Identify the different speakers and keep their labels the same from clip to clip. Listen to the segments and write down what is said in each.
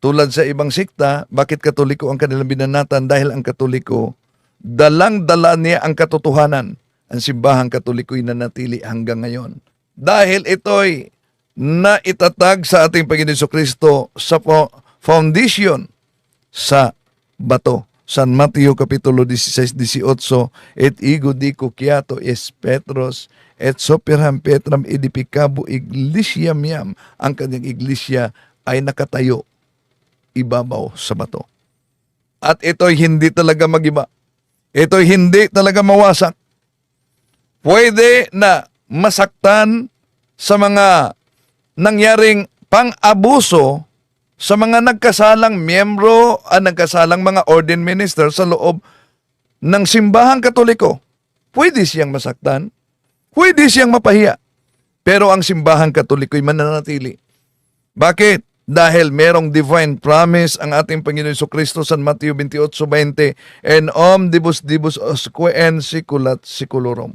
Speaker 1: Tulad sa ibang sikta, bakit Katoliko ang kanilang binanatan? Dahil ang Katoliko, dalang-dala niya ang katotohanan. Ang simbahang Katoliko ay nanatili hanggang ngayon. Dahil ito'y naitatag sa ating Panginoon Jesucristo sa foundation sa bato. San Mateo Kapitulo 16-18, et ego dico quiato es Petros, et soperham Petram edificabo iglesiam iam. Ang kanyang iglesia ay nakatayo ibabaw sa bato. At ito'y hindi talaga magiba. Ito'y hindi talaga mawasak. Pwede na masaktan sa mga nangyaring pang-abuso sa mga nagkasalang miyembro nagkasalang mga ordained minister sa loob ng simbahang Katoliko. Pwede siyang masaktan. Pwede siyang mapahiya. Pero ang simbahang Katoliko ay mananatili. Bakit? Dahil merong divine promise ang ating Panginoon Jesucristo San Mateo 28:20, en omnibus dibus osque en siculat siculorum.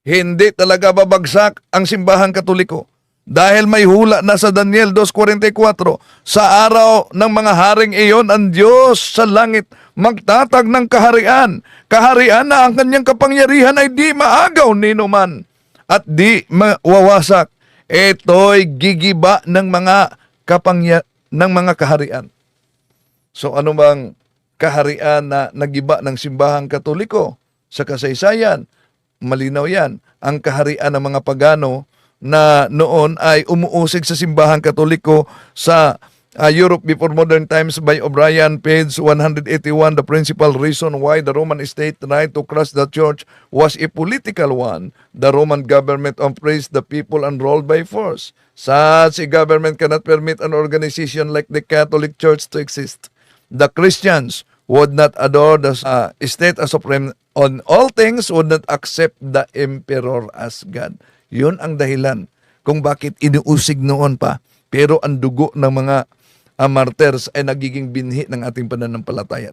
Speaker 1: Hindi talaga babagsak ang simbahang Katoliko. Dahil may hula na sa Daniel 2:44, sa araw ng mga haring iyon, ang Diyos sa langit magtatag ng kaharian. Kaharian na ang kanyang kapangyarihan ay di maagaw ni numan at di mawawasak. Ito'y gigiba ng mga kaharian. So ano bang kaharian na nagiba ng simbahang Katoliko sa kasaysayan? Malinaw yan. Ang kaharian ng mga pagano na noon ay umuusig sa simbahang Katoliko sa Europe before modern times by O'Brien, page 181. The principal reason why the Roman state tried to crush the church was a political one. The Roman government oppressed the people and ruled by force. Such a government cannot permit an organization like the Catholic Church to exist. The Christians would not adore the state as supreme on all things, would not accept the emperor as God. Yun ang dahilan kung bakit inuusig noon pa. Pero ang dugo ng mga martyrs ay nagiging binhi ng ating pananampalataya.